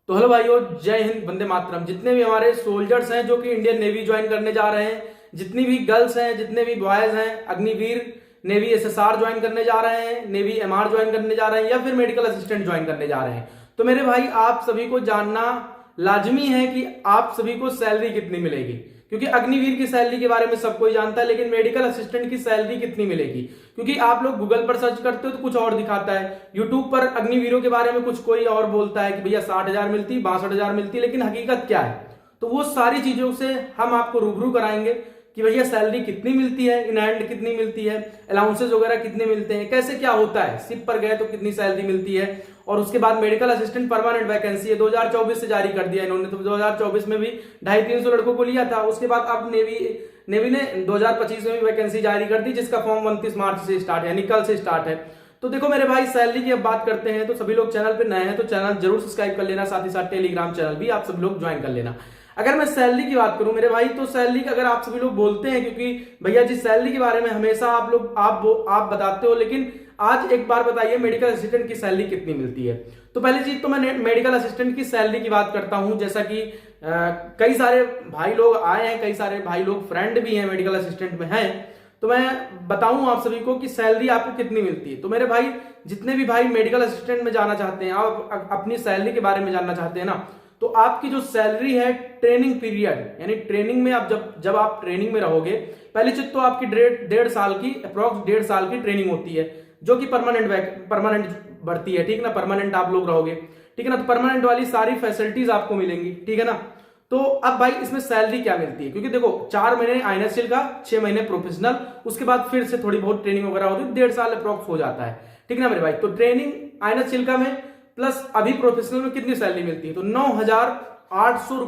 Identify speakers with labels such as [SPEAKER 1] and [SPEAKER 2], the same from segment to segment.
[SPEAKER 1] तो हेलो भाइयों, जय हिंद, वंदे मातरम। जितने भी हमारे सोल्जर्स हैं जो कि इंडियन नेवी ज्वाइन करने जा रहे हैं, जितनी भी गर्ल्स हैं, जितने भी बॉयज हैं, अग्निवीर, नेवी एसएसआर ज्वाइन करने जा रहे हैं, नेवी एमआर ज्वाइन करने जा रहे हैं या फिर मेडिकल असिस्टेंट ज्वाइन करने जा रहे हैं, तो मेरे भाई आप सभी को जानना लाजमी है कि आप सभी को सैलरी कितनी मिलेगी। क्योंकि अग्निवीर की सैलरी के बारे में सब कोई जानता है, लेकिन मेडिकल असिस्टेंट की सैलरी कितनी मिलेगी, क्योंकि आप लोग गूगल पर सर्च करते हो तो कुछ और दिखाता है, यूट्यूब पर अग्निवीरों के बारे में कुछ कोई और बोलता है कि भैया 60,000 मिलती, 62,000 मिलती, लेकिन हकीकत क्या है। तो वो सारी चीजों से हम आपको रूबरू कराएंगे कि भैया सैलरी कितनी मिलती है, इन हैंड कितनी मिलती है, अलाउंसेस वगैरह कितने मिलते हैं, कैसे क्या होता है, शिप पर गए तो कितनी सैलरी मिलती है। और उसके बाद मेडिकल असिस्टेंट परमानेंट वैकेंसी है, 2024 से जारी कर दिया इन्होंने, तो 2024 में भी 250-300 लड़कों को लिया था। उसके बाद अब नेवी ने 2025 में भी वैकेंसी जारी कर दी, जिसका फॉर्म 29 मार्च से स्टार्ट है, यानी कल से स्टार्ट है। तो देखो मेरे भाई, सैलरी की अब बात करते हैं, तो सभी लोग चैनल पे नए हैं तो चैनल जरूर सब्सक्राइब कर लेना, साथ ही साथ टेलीग्राम चैनल भी आप सब लोग ज्वाइन कर लेना। अगर मैं सैलरी की बात करूं मेरे भाई, तो सैलरी का अगर आप सभी लोग बोलते हैं, क्योंकि भैया जी सैलरी के बारे में हमेशा आप लोग आप बताते हो, लेकिन आज एक बार बताइए मेडिकल असिस्टेंट की सैलरी कितनी मिलती है। तो पहली चीज तो मैं मेडिकल असिस्टेंट की सैलरी की बात करता हूं। जैसा कि कई सारे भाई लोग आए हैं, कई सारे भाई लोग फ्रेंड भी हैं मेडिकल असिस्टेंट में हैं, तो मैं बताऊं आप सभी को कि सैलरी आपको कितनी मिलती है। तो मेरे भाई, जितने भी भाई मेडिकल असिस्टेंट में जाना चाहते हैं, आप अपनी सैलरी के बारे में जानना चाहते हैं ना, तो आपकी जो सैलरी है ट्रेनिंग पीरियड, यानी ट्रेनिंग में आप जब आप ट्रेनिंग में रहोगे, पहली चीज तो आपकी 1.5 साल की, अप्रॉक्स 1.5 साल की ट्रेनिंग होती है, जो कि परमानेंट बढ़ती है, ठीक ना। परमानेंट आप लोग रहोगे, ठीक है ना, तो परमानेंट वाली सारी फैसिलिटीज आपको मिलेंगी, ठीक है ना। तो अब भाई इसमें सैलरी क्या मिलती है, क्योंकि देखो 4 महीने आईएनएसएल का, 6 महीने प्रोफेशनल, उसके बाद फिर से थोड़ी बहुत ट्रेनिंग वगैरह होती है, 1.5 साल अप्रॉक्स हो जाता है, ठीक ना मेरे भाई। तो ट्रेनिंग आईएनएसएल का में प्लस अभी प्रोफेशनल में कितनी सैलरी मिलती है, तो 9,800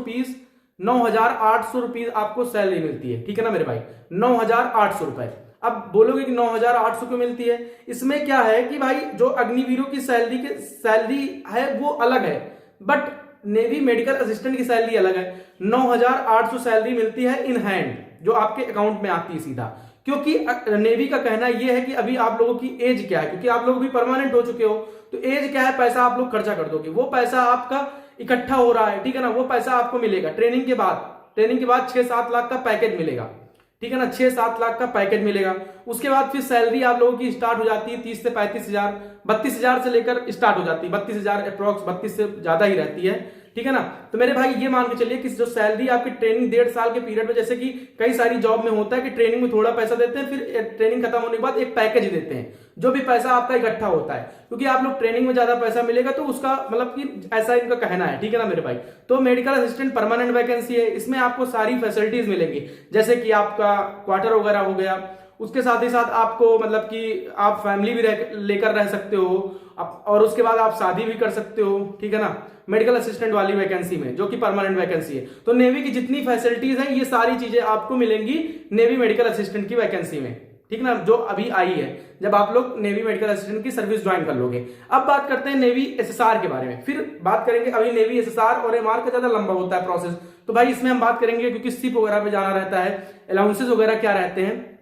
[SPEAKER 1] रुपीज आपको सैलरी मिलती है, ठीक है ना मेरे भाई, 9,800 रुपए। अब बोलोगे कि 9,800 क्यों मिलती है, इसमें क्या है कि भाई जो अग्निवीरों की सैलरी है वो अलग है, बट नेवी मेडिकल असिस्टेंट की सैलरी अलग है। 9,800 सैलरी मिलती है इन हैंड, जो आपके अकाउंट में आती है सीधा। क्योंकि नेवी का कहना यह है कि अभी आप लोगों की एज क्या है, क्योंकि आप लोग भी परमानेंट हो चुके हो, तो एज क्या है, पैसा आप लोग खर्चा कर दोगे, वो पैसा आपका इकट्ठा हो रहा है, ठीक है ना, वो पैसा आपको मिलेगा ट्रेनिंग के बाद 6-7 लाख का पैकेज मिलेगा, ठीक है ना, 6-7 लाख का पैकेज मिलेगा। उसके बाद फिर सैलरी आप लोगों की स्टार्ट हो जाती है 30 से 35,000, 32,000 से लेकर स्टार्ट हो जाती है, 32,000 अप्रॉक्स, 32 से ज्यादा ही रहती है, ठीक है ना। तो मेरे भाई ये मान के चलिए कि जो सैलरी आपकी ट्रेनिंग 1.5 साल के पीरियड में, जैसे कि कई सारी जॉब में होता है कि ट्रेनिंग में थोड़ा पैसा देते हैं, फिर ट्रेनिंग खत्म होने के बाद एक पैकेज देते हैं, जो भी पैसा आपका इकट्ठा होता है, क्योंकि आप लोग ट्रेनिंग में ज्यादा पैसा मिलेगा, तो उसका मतलब कि ऐसा इनका कहना है, ठीक है ना मेरे भाई। तो मेडिकल असिस्टेंट परमानेंट वैकेंसी है, इसमें आपको सारी फैसिलिटीज मिलेंगी, जैसे कि आपका क्वार्टर वगैरह हो गया, उसके साथ ही साथ आपको मतलब कि आप फैमिली भी लेकर रह सकते हो, और उसके बाद आप शादी भी कर सकते हो, ठीक है ना, मेडिकल असिस्टेंट वाली वैकेंसी में, जो कि परमानेंट वैकेंसी है। तो नेवी की जितनी फैसिलिटीज हैं, ये सारी चीजें आपको मिलेंगी नेवी मेडिकल असिस्टेंट की वैकेंसी में, ठीक ना, जो अभी आई है, जब आप लोग नेवी मेडिकल असिस्टेंट की सर्विस ज्वाइन कर लोगे। अब बात करते हैं नेवी एसएसआर के बारे में, फिर बात करेंगे। अभी नेवी एसएसआर और एमआर का ज्यादा लंबा होता है प्रोसेस, तो भाई इसमें हम बात करेंगे, क्योंकि शिप वगैरह पे जाना रहता है, अलाउंसेस वगैरह क्या रहते हैं।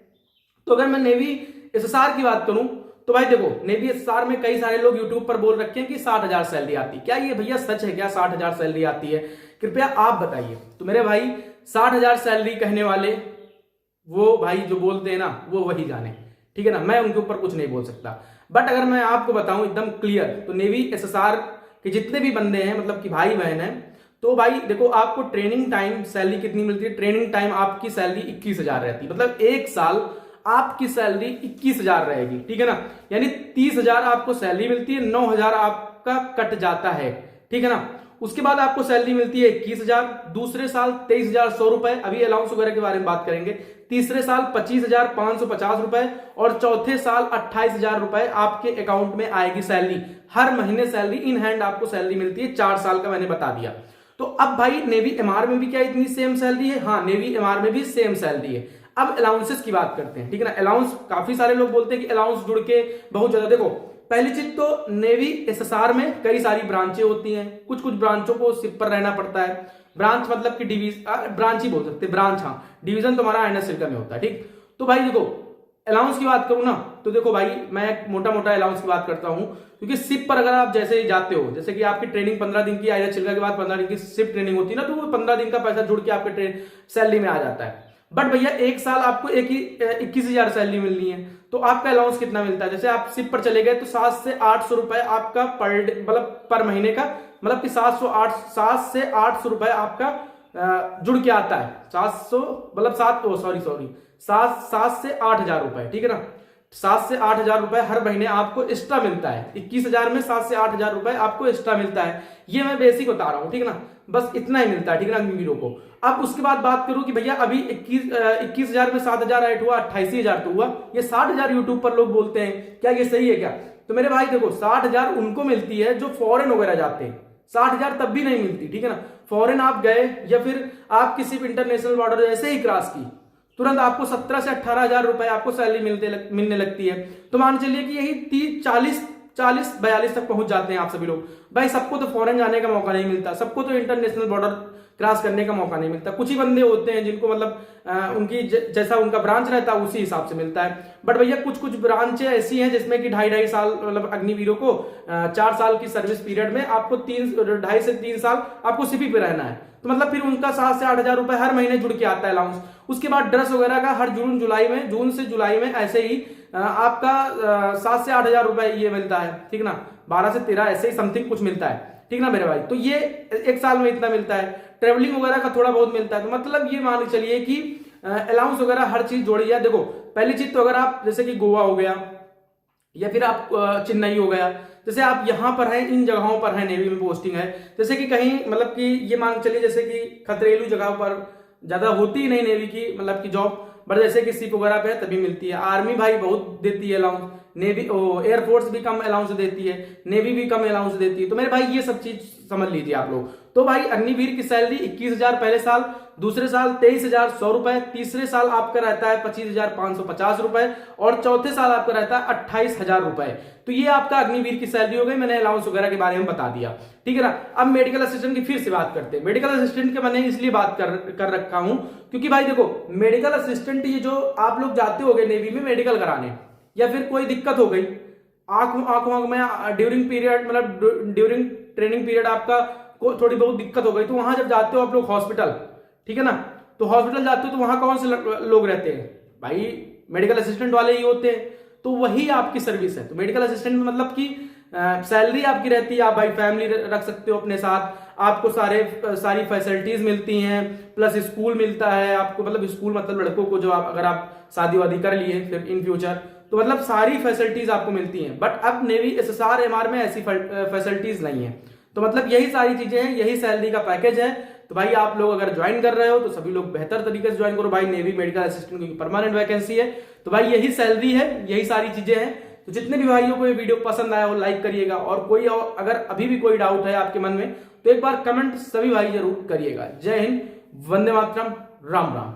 [SPEAKER 1] तो अगर मैं नेवी एसएसआर की बात करूं, तो भाई देखो नेवी एसएसआर में कई सारे लोग यूट्यूब पर बोल रखे हैं कि 60,000 सैलरी आती है। क्या ये भैया सच है क्या, 60,000 सैलरी आती है? कृपया आप बताइए। तो मेरे भाई 60,000 सैलरी कहने वाले वो भाई जो बोलते हैं ना, वो वही जाने, ठीक है ना, मैं उनके ऊपर कुछ नहीं बोल सकता। बट अगर मैं आपको बताऊं एकदम क्लियर, तो नेवी एसएसआर के जितने भी बंदे हैं, मतलब कि भाई बहन है, तो भाई देखो आपको ट्रेनिंग टाइम सैलरी कितनी मिलती है, ट्रेनिंग टाइम आपकी सैलरी 21,000 रहती है, मतलब 1 साल आपकी सैलरी 21,000 रहेगी, ठीक है ना, यानी 30,000 आपको सैलरी मिलती है, 9,000 आपका कट जाता है, ठीक है ना। उसके बाद आपको सैलरी मिलती है 21,000, दूसरे साल 23,100 रुपए, अभी अलाउंस वगैरह के बारे में बात करेंगे, तीसरे साल 25,550 रुपए, और चौथे साल 28,000 रुपए आपके अकाउंट में आएगी सैलरी, हर महीने सैलरी इन हैंड आपको सैलरी मिलती है, 4 साल का मैंने बता दिया। तो अब भाई नेवी एमआर में भी क्या इतनी सेम सैलरी है? हाँ, नेवी एमआर में भी सेम सैलरी है। अब अलाउंसेस की बात करते हैं, ठीक है ना। अलाउंस, काफी सारे लोग बोलते हैं कि अलाउंस जुड़ के बहुत ज्यादा, देखो पहली चीज तो नेवी एसएसआर में कई सारी ब्रांचें होती हैं, कुछ ब्रांचों को शिप पर रहना पड़ता है। ब्रांच मतलब कि ब्रांच ही बोल सकते हैं, ब्रांच, हाँ, डिवीजन तुम्हारा आईएनएसएल का में होता है, ठीक। तो भाई देखो अलाउंस की बात करूं ना तो देखो भाई, मैं मोटा मोटा अलाउंस की बात करता हूं, क्योंकि शिप पर अगर आप जैसे ही जाते हो, जैसे कि आपकी ट्रेनिंग 15 दिन की आयरन चिल्का के बाद 15 दिन की शिप ट्रेनिंग होती है ना, तो वो 15 दिन का पैसा जुड़ के आपके सैलरी में आ जाता है। बट भैया एक साल आपको 21,000 सैलरी मिलनी है, तो आपका अलाउंस कितना मिलता है? जैसे आप शिप पर चले गए तो 7 से 800 रुपए आपका पर डे, मतलब पर महीने का, मतलब कि 7 से 800 रुपए आपका जुड़ के आता है। 700 मतलब 7 से 8,000 रुपए, ठीक है ना। 7 से 8,000 रुपए हर महीने आपको एक्स्ट्रा मिलता है। 21,000 में 7 से 8,000 रुपए आपको एक्स्ट्रा मिलता है। ये मैं बेसिक बता रहा हूं, ठीक है ना, बस इतना ही मिलता है, ठीक है ना, अग्निवीरों को। अब उसके बाद बात करूं कि भैया अभी 21,000 में 7,000 ऐड हुआ, 28,000 तो हुआ, ये 60,000 यूट्यूब पर लोग बोलते हैं, क्या ये सही है क्या? तो मेरे भाई देखो, 60,000 उनको मिलती है जो फॉरेन वगैरह जाते हैं, 60,000 तब भी नहीं मिलती, ठीक है ना। फॉरेन आप गए या फिर आप किसी इंटरनेशनल बॉर्डर ऐसे ही क्रॉस की, तुरंत आपको 17 से 18,000 रुपए आपको सैलरी मिलने लगती है। तो मान चलिए कि यही 40-42 तक पहुंच जाते हैं आप सभी लोग। भाई सबको तो फॉरेन जाने का मौका नहीं मिलता, सबको तो इंटरनेशनल बॉर्डर क्रॉस करने का मौका नहीं मिलता। कुछ ही बंदे होते हैं जिनको मतलब उनकी जैसा उनका ब्रांच रहता है उसी हिसाब से मिलता है। बट भैया कुछ कुछ ब्रांचें ऐसी हैं जिसमें कि 2.5 साल, मतलब अग्निवीरों को 4 साल की सर्विस पीरियड में आपको 2.5 से 3 साल आपको सिपी पे रहना है, तो मतलब फिर उनका 7 से 8,000 रुपए हर महीने जुड़ के आता है अलाउंस। उसके बाद ड्रेस वगैरह का हर जून से जुलाई में ऐसे ही आपका 7 से 8,000 रुपए ये मिलता है, ठीक ना, 12 से 13 ऐसे ही समथिंग कुछ मिलता है, ठीक ना मेरे भाई। तो ये एक साल में इतना मिलता है। ट्रेवलिंग वगैरह का थोड़ा बहुत मिलता है। तो मतलब ये मान के चलिए कि अलाउंस वगैरह हर चीज जोड़ी है। देखो पहली चीज तो अगर आप जैसे कि गोवा हो गया या फिर आप चेन्नई हो गया, जैसे आप यहां पर हैं, इन जगहों पर है, नेवी में पोस्टिंग है, जैसे कि कहीं मतलब कि ये मान चलिए जैसे कि खतरेलू जगह पर ज्यादा होती ही नहीं नेवी की मतलब की जॉब, बट जैसे कि शिप वगैरह पे तभी मिलती है। आर्मी भाई बहुत देती है अलाउंस, नेवी एयरफोर्स भी कम अलाउंस देती है, नेवी भी कम अलाउंस देती है। तो मेरे भाई ये सब चीज समझ लीजिए आप लोग। तो भाई अग्निवीर की सैलरी 21,000 पहले साल, दूसरे साल 23,100 रुपए, तीसरे साल आपका रहता है 25,550 रुपए और चौथे साल आपका रहता है 28,000 रुपए। तो ये आपका अग्निवीर की सैलरी हो गई। मैंने अलाउंस वगैरह के बारे में बता दिया, ठीक है ना। अब मेडिकल असिस्टेंट की फिर से बात करते हैं। मेडिकल असिस्टेंट के मैंने इसलिए बात कर रखा हूं क्योंकि भाई देखो, मेडिकल असिस्टेंट ये जो आप लोग जाते होगे नेवी में मेडिकल कराने, या फिर कोई दिक्कत हो गई आंख में ड्यूरिंग पीरियड, मतलब ड्यूरिंग ट्रेनिंग पीरियड आपका को थोड़ी बहुत दिक्कत हो गई, तो वहां जब जाते हो आप लोग हॉस्पिटल, ठीक है ना, तो हॉस्पिटल जाते हो तो वहां कौन से लोग रहते हैं भाई? मेडिकल असिस्टेंट वाले ही होते हैं। तो वही आपकी सर्विस है। तो मेडिकल असिस्टेंट में मतलब कि सैलरी आपकी रहती है, आप भाई फैमिली रख सकते हो अपने साथ, आपको सारी फैसिलिटीज मिलती हैं, प्लस स्कूल मिलता है आपको, मतलब स्कूल मतलब लड़कों को जो अगर आप शादी वादी कर लिए फिर इन फ्यूचर, तो मतलब सारी फैसिलिटीज आपको मिलती हैं। बट अब नेवी SSR MR में ऐसी फैसिलिटीज नहीं है। तो मतलब यही सारी चीजें हैं, यही सैलरी का पैकेज है। तो भाई आप लोग अगर ज्वाइन कर रहे हो तो सभी लोग बेहतर तरीके से ज्वाइन करो भाई, नेवी मेडिकल असिस्टेंट की परमानेंट वैकेंसी है। तो भाई यही सैलरी है, यही सारी चीजें हैं। तो जितने भी भाइयों को ये वीडियो पसंद आया वो लाइक करिएगा, और कोई अगर अभी भी कोई डाउट है आपके मन में तो एक बार कमेंट सभी भाई जरूर करिएगा। जय हिंद, वंदे मातरम, राम राम।